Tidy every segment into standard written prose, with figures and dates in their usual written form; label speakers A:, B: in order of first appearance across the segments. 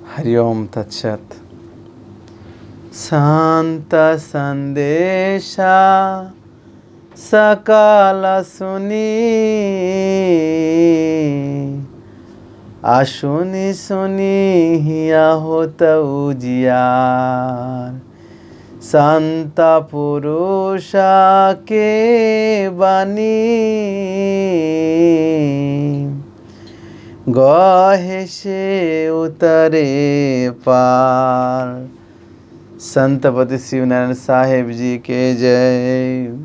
A: हरि ओम तत्सत। शांत संदेशा सकाल सुनी आशुनि सुनी हिया होत उजियार। संत पुरुषा के बानी गहे से उतरे पार। संत पति शिवनारायण साहेब जी के जय।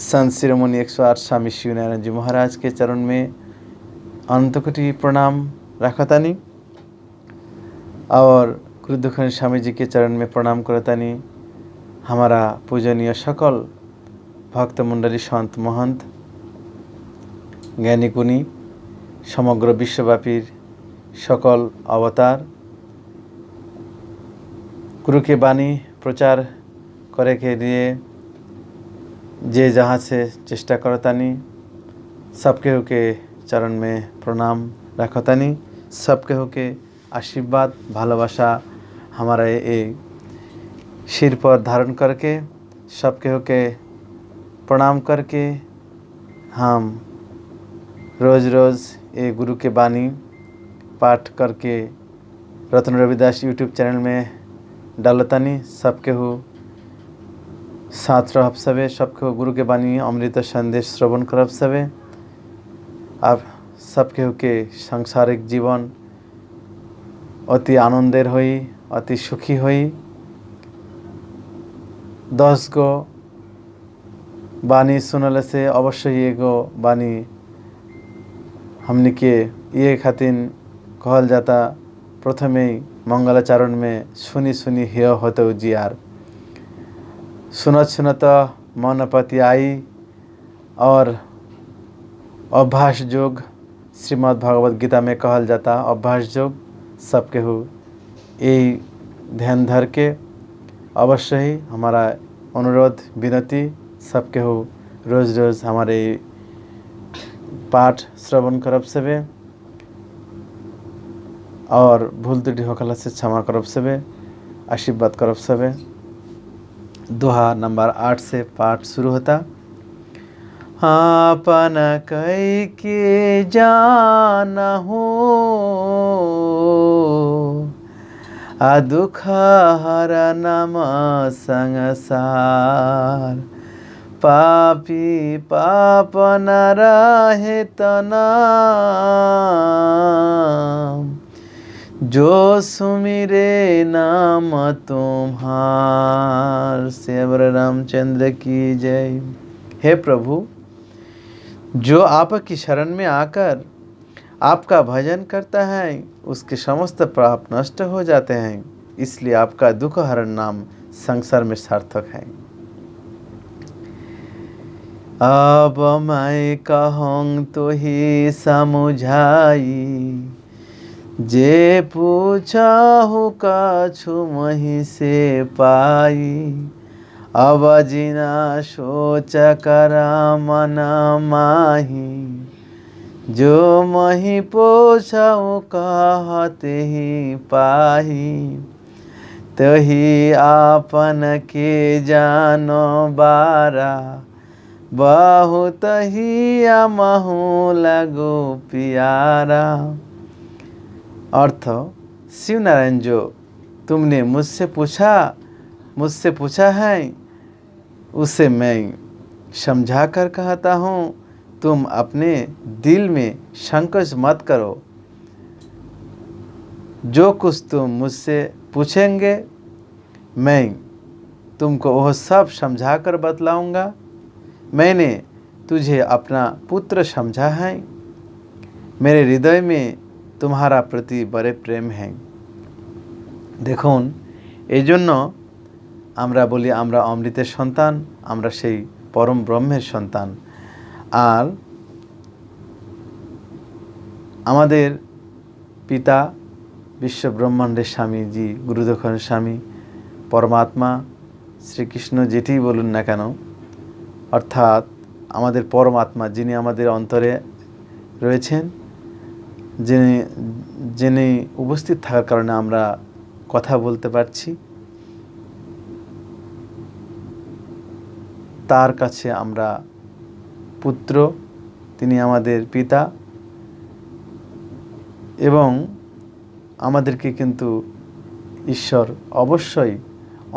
A: संत शिरोमणि 108 स्वामी शिवनारायण जी महाराज के चरण में अनंत कोटि प्रणाम रखतानी और गुरुदुखन स्वामी जी के चरण में प्रणाम करतानी। हमारा पूजनीय सकल भक्त मंडली संत महंत ज्ञानी गुणी समग्र विश्वव्यापी सकल अवतार गुरु के बानी प्रचार करे के लिए जे जहाँ से चेष्टा करतानी सबके के चरण में प्रणाम रखतानी। सबके के आशीर्वाद भालोबासा हमारा ये सिर पर धारण करके सबके के प्रणाम करके हम रोज़ रोज़ ये गुरु के बानी पाठ करके रत्न रविदास यूट्यूब चैनल में डालतानी। सबके हो साथ रहब सबे, सबके हो गुरु के बानी अमृत संदेश श्रवण करब सबे। अब सबके हो के सांसारिक जीवन अति आनंदेर होई, अति सुखी होई। 10 गो बानी सुनले से अवश्य एगो बानी हमने के ये खातिन कहल जाता प्रथमे मंगलाचरण में सुनी सुनी हिय होत उजियार। सुनत सुनत मन पति आई और अभ्यास योग श्रीमद् भागवत गीता में कहल जाता अभ्यास योग सबके हो यही ध्यान धर के अवश्य ही हमारा अनुरोध विनती सबके हो रोज़ रोज़ हमारे पाठ श्रवण करब सबे और भूल त्रुटि होखला से क्षमा करब सबे, आशीर्वाद करब सबे। दोहा नंबर 8 से पाठ शुरू होता। आपन कई के जानहु आ दुख हर नाम संसार। पापी पाप न रहे तना जो सुमिरे नाम तुम्हार। श्री रामचंद्र की जय। हे प्रभु, जो आपकी शरण में आकर आपका भजन करता है उसके समस्त पाप नष्ट हो जाते हैं, इसलिए आपका दुख हरण नाम संसार में सार्थक है। अब मैं कहूँ तो ही समुझाई जे पूछाहु काछु मही से पाई। अब जिना सोच करा मन माही जो मही पोछाहु कहते ही पाही। तही आपन के जानो बारा बहुत ही महु लगो प्यारा। अर्थ, शिवनारायण जो तुमने मुझसे पूछा है उसे मैं समझा कर कहता हूँ। तुम अपने दिल में संकोच मत करो। जो कुछ तुम मुझसे पूछेंगे मैं तुमको वह सब समझा कर बतलाऊँगा। मैंने तुझे अपना पुत्र समझा है। मेरे हृदय में तुम्हारा प्रति बड़े प्रेम है। देखुन, एजন্য আমরা বলি আমরা অমৃতের সন্তান, আমরা সেই পরম ব্রহ্মের সন্তান। আর আমাদের পিতা বিশ্ব ব্রহ্মাণ্ডের স্বামীজি গুরুদক্ষিণ স্বামী পরমাত্মা শ্রীকৃষ্ণ যেটি বলুন না কেন, অর্থাৎ আমাদের পরমাত্মা যিনি আমাদের অন্তরে রয়েছেন যিনি উপস্থিত থাকার কারণে আমরা কথা বলতে পারছি, তার কাছে আমরা পুত্র, তিনি আমাদের পিতা এবং আমাদেরকে কিন্তু ঈশ্বর অবশ্যই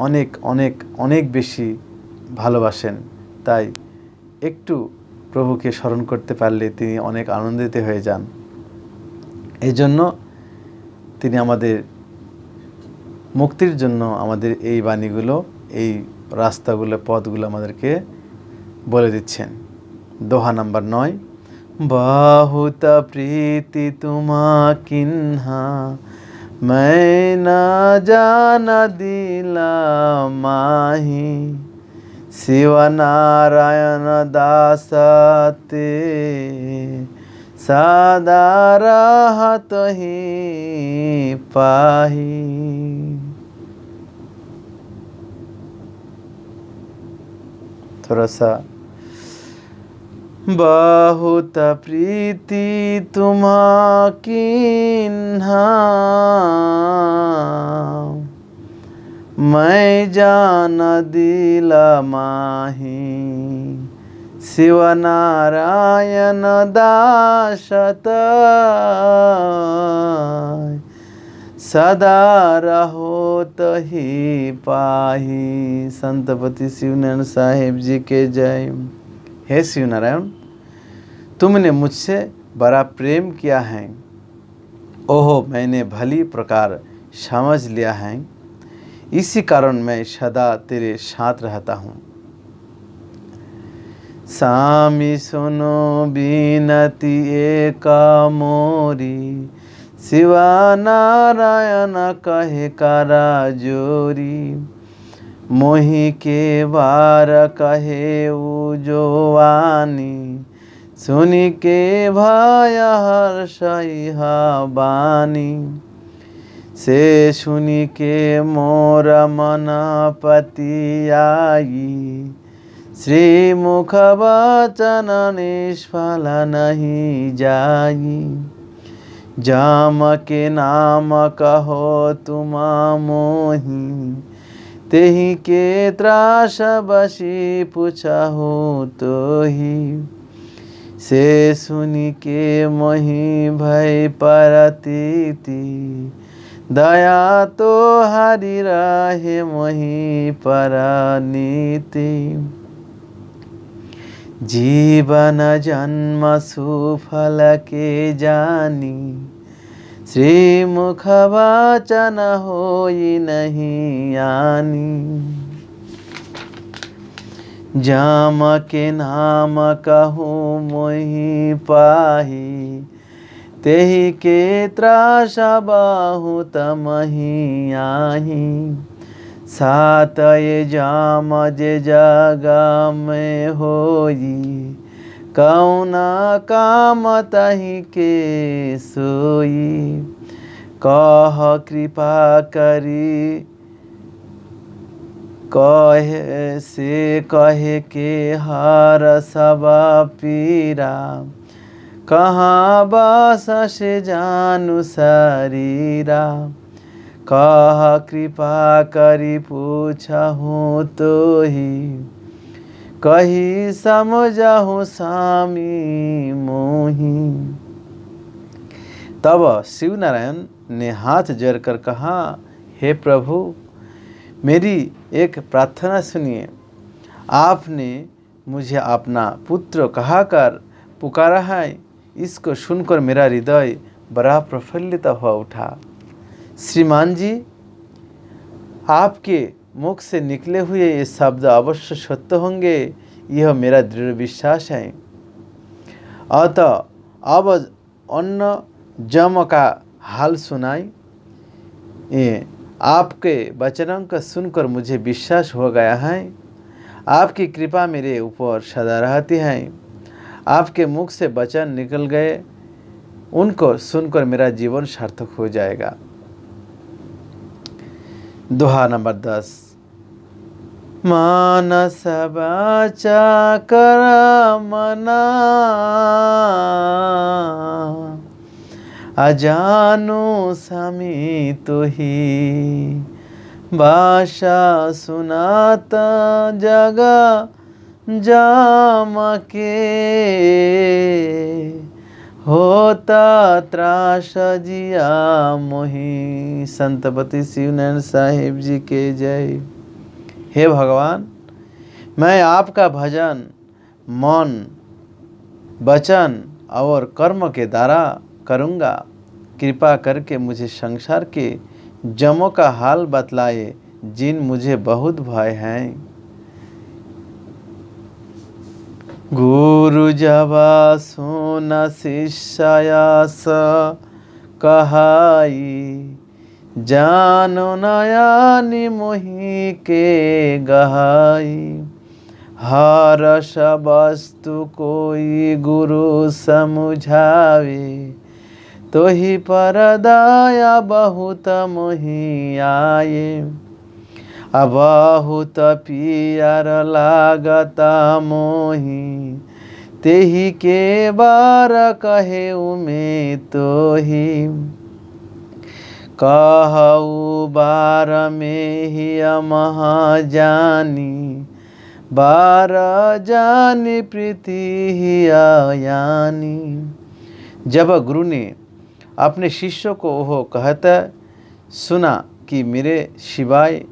A: অনেক অনেক অনেক বেশি ভালোবাসেন। তাই একটু প্রভুকে স্মরণ করতে পারলে তিনি অনেক আনন্দিত হয়ে যান। এই জন্য তিনি আমাদের মুক্তির জন্য আমাদের এই বাণীগুলো, এই রাস্তাগুলো, পথগুলো আমাদেরকে বলে দিচ্ছেন। দোহা নাম্বার 9, बहुत प्रीति तुम्हा किन्हा मैं न जाना दिला माही शिव नारायण दास ते सदा रहत ही पाही। थोड़ा सा, बहुत प्रीति तुम्हा किन्हा मैं जान दिला माही शिव नारायण दासत सदा रहोत ही पाही। संतपति शिवनारायण साहेब जी के जय। हे शिव नारायण, तुमने मुझसे बड़ा प्रेम किया है, ओहो मैंने भली प्रकार समझ लिया है, इसी कारण मैं सदा तेरे साथ रहता हूँ। स्वामी सुनो बीनती एक मोरी शिव नारायण कहे करा जोरी मोहि के बार कहे जो वाणी सुनि के भय हर्षइहा बानी से सुनि के मोर मन पति आई श्री मुख वचन निष्फल नहीं जाई जाम के नाम कहो तुम मोहि तेहि के त्रास बसी पूछहु तो ही से सुनि के मोहि भय परतीति दया तो हरि रहे मोहि परनीति जीवन जन्म सुफल के जानी श्री मुख वचन होई नहीं आनी जाम के नाम कहूँ मोहि पाही तेहि के त्रास बाहु तमहि आही सात ये जाम जे जग में होई कौना काम तहि के सोई कह कृपा करी कहे से कहे के हर सब पीरा कहाँ बस से जानु शरीरा कह कृपा करी पूछहूँ तो ही कही समझहूँ स्वामी मोही। तब शिव नारायण ने हाथ जोड़कर कहा, हे प्रभु मेरी एक प्रार्थना सुनिए। आपने मुझे अपना पुत्र कहाकर पुकारा है, इसको सुनकर मेरा हृदय बड़ा प्रफुल्लित हो उठा। श्रीमान जी, आपके मुख से निकले हुए ये शब्द अवश्य सत्य होंगे, यह मेरा दृढ़ विश्वास है। अतः अब अन्य जम का हाल सुनाई। आपके वचनों को सुनकर मुझे विश्वास हो गया है, आपकी कृपा मेरे ऊपर सदा रहती है। आपके मुख से वचन निकल गए, उनको सुनकर मेरा जीवन सार्थक हो जाएगा। दोहा नंबर 10, मानस वाचा कर मना अजानो स्वामी तुही भाषा सुनाता जगा जाम के होता त्रास जिया मोही। संतपति शिवनारायण साहिब जी के जय। हे भगवान, मैं आपका भजन मन वचन और कर्म के द्वारा करूँगा। कृपा करके मुझे संसार के जमों का हाल बतलाए, जिन मुझे बहुत भय हैं। गुरु जबा सुना शिष्यास कहाई, जानो नयानि मोहि के गहाई। हरस वस्तु कोई गुरु समुझावे, तोहि पर दया बहुत मोहि आये। बहुत पियर लागता मोहि, तेहि के बार कहे में तोहि। कहु बार में ही महा जानी, बार जानी प्रीति ही यानी। जब गुरु ने अपने शिष्यों को वह कहता सुना कि मेरे सिवाय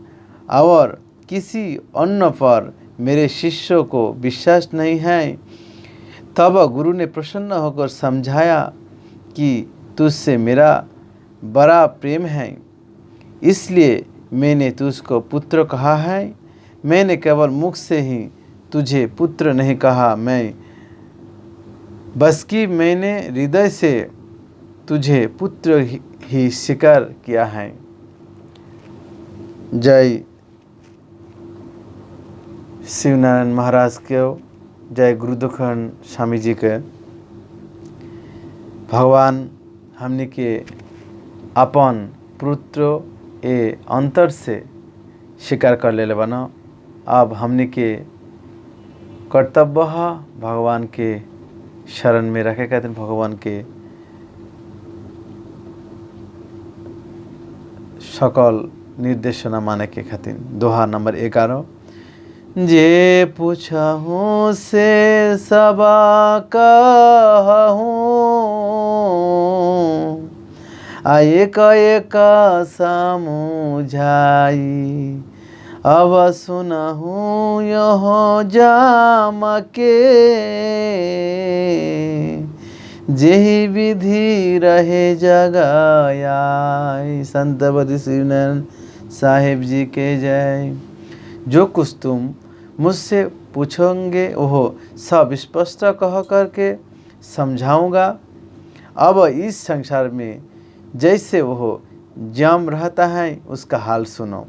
A: और किसी अन्य पर मेरे शिष्यों को विश्वास नहीं है, तब गुरु ने प्रसन्न होकर समझाया कि तुझसे मेरा बड़ा प्रेम है, इसलिए मैंने तुझको पुत्र कहा है। मैंने केवल मुख से ही तुझे पुत्र नहीं कहा, मैं बस कि मैंने हृदय से तुझे पुत्र ही स्वीकार किया है। जय शिवनारायण महाराज के, जय गुरुदुखन स्वामी जी के। भगवान हमने के अपन पुत्र ए अंतर से स्वीकार कर ले बना। अब हमने के कर्तव्य भगवान के शरण में रखे कहते भगवान के सकल निर्देशना माने के खातिर। दोहा नंबर 11। जे पूछहूँ से सबा कहूँ, एक एक समुझाई। अब सुनहूँ यह जाम के, जेहि विधि रहे जगाई। संतपति शिवनारायण साहिब जी के जय। जो कुछ तुम मुझसे पूछोगे वह सब स्पष्ट कह करके समझाऊंगा। अब इस संसार में जैसे वह जम रहता है उसका हाल सुनो।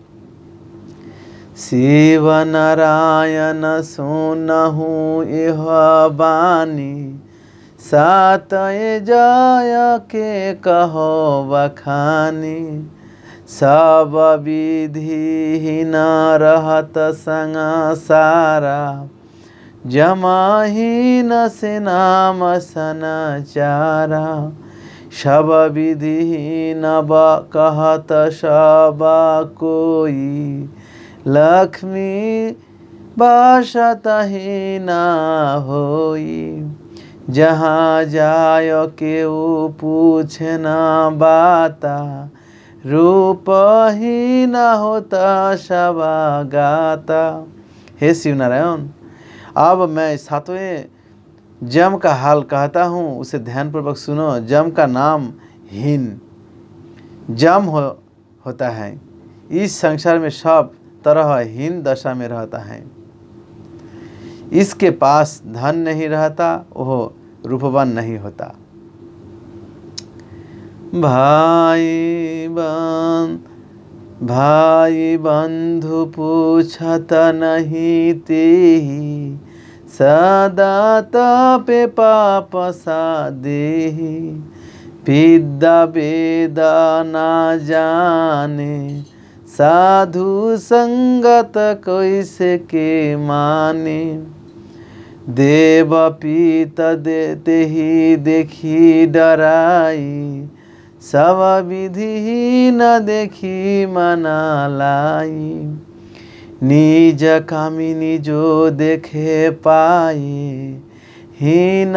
A: शिव नारायण सुनहूँ यह बानी, सात जाय के कहो बखानी। सब विधि न रहत संग सारा, जमाहीन से नाम सनाचारा। सब विधि न कहत सब कोई, लक्ष्मी बासत ही ना होई। जहाँ जाय केहू पूछे न बाता, रूप ही न होता शवा गाता। हे शिवनारायण, अब मैं सातवें जम का हाल कहता हूँ, उसे ध्यानपूर्वक सुनो। जम का नाम हीन जम होता है। इस संसार में सब तरह हीन दशा में रहता है। इसके पास धन नहीं रहता, वह रूपवान नहीं होता। भाई बंधु पूछत नहीं तेहि, सदा तपे पाप सादेहि। विद्या वेद न जाने, साधु संगत कैसे के माने। देव पीत देते ही देखी डराई, सब विधि न देखी मनालाई। निज कामिनी जो देखे पाए, ही न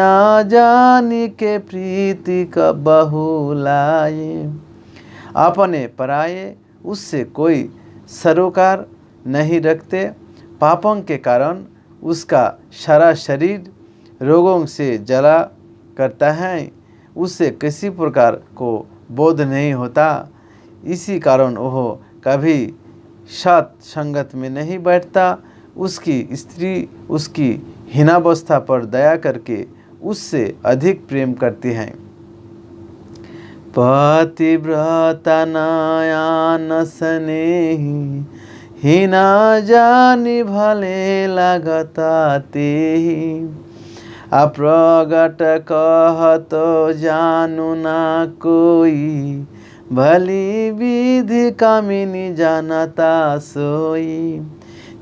A: जानी के प्रीति का बहुलाए। अपने पराये उससे कोई सरोकार नहीं रखते। पापों के कारण उसका सारा शरीर रोगों से जला करता है। उससे किसी प्रकार को बोध नहीं होता। इसी कारण वह कभी सत संगत में नहीं बैठता। उसकी स्त्री उसकी हीनावस्था पर दया करके उससे अधिक प्रेम करती हैं। पतिव्रता नयन स्नेही, हीना जानी भले लगता तेहि। अप्रगट कहत जानू ना कोई, भली विधि कामिनी जानता सोई।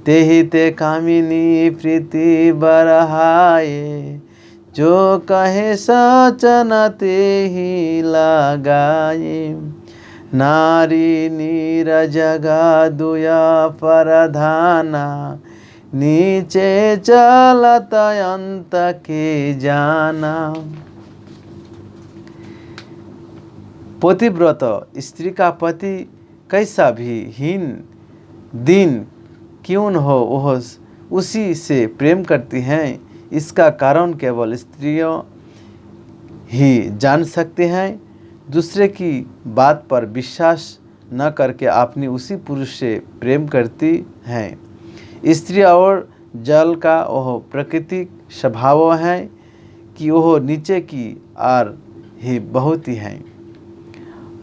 A: तेहि ते कामिनी प्रीति बरहाए, जो कहे सचन तेहि लगाए। नारी नीर जगा दुया परधाना, नीचे चलत अंत के जाना। पतिव्रत स्त्री का पति कैसा भी हीन दीन क्यों न हो, वह उसी से प्रेम करती हैं। इसका कारण केवल स्त्रियों ही जान सकते हैं। दूसरे की बात पर विश्वास न करके अपनी उसी पुरुष से प्रेम करती हैं। स्त्री और जल का वह प्राकृतिक स्वभाव है कि वह नीचे की आर ही बहुत ही हैं।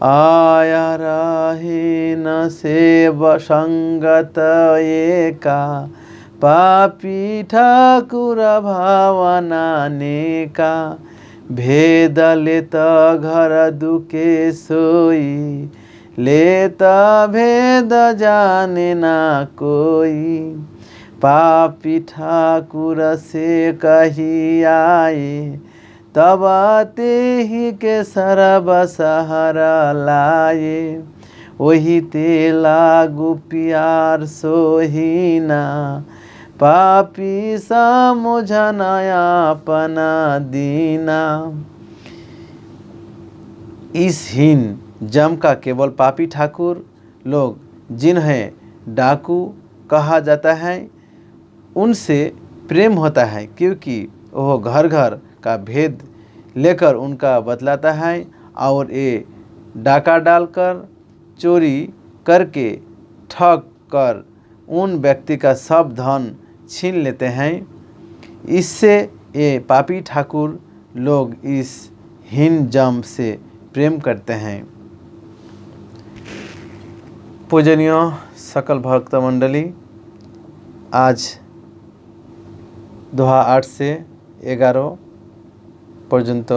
A: आया रही न सेव संगत एका, पापी ठाकुर भावना नेका। भेद लेत घर दुखे सोई, लेत भेद जाने ना कोई। पापी ठाकुर से कही आए, तब तेहि के सरब सहारा लाए। वही ते लागू प्यार सोहीना, पापी समझनाया अपना दीना। इस हीन जम का केवल पापी ठाकुर लोग, जिन्हें डाकू कहा जाता है, उनसे प्रेम होता है, क्योंकि वह घर घर का भेद लेकर उनका बतलाता है और ये डाका डालकर चोरी करके ठग कर उन व्यक्ति का सब धन छीन लेते हैं। इससे ये पापी ठाकुर लोग इस हीन जम से प्रेम करते हैं। पूजनीय सकल भक्त मंडली, आज दोहा 8 से 11 पर्यंत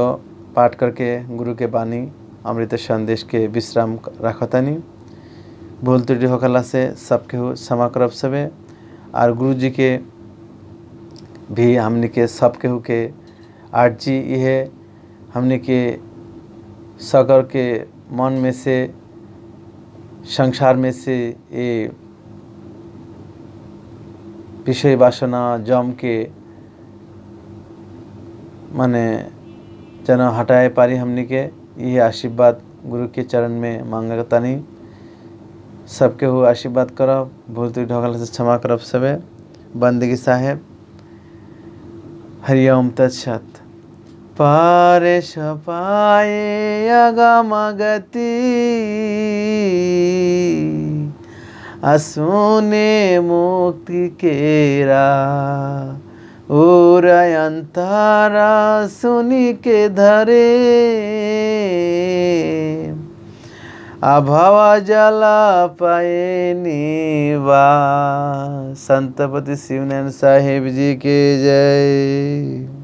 A: पाठ करके गुरु के बानी अमृत संदेश के विश्राम रखतानी। भूल त्रुटि होखला से सबके हो क्षमा करब सबे। और गुरु जी के भी हमने के सबके हो के आर्जी यह हमने के सगर के मन में से संसार में से ये विषय वासना जम के माने जन हटाए पारी। हमने के यह आशीर्वाद गुरु के चरण में मांगता नहीं। सबके हो आशीर्वाद करब। भूल त्रुटि होखला से क्षमा करब सबे। बंदगी साहेब। हरिओम तत्सत। पारेश पाए अगम गति, असुने मुक्ति केरा। और अंतारा सुनी के धरे, अभाव जला पाए नीवा। संतपति शिवनैन साहेब जी के जय।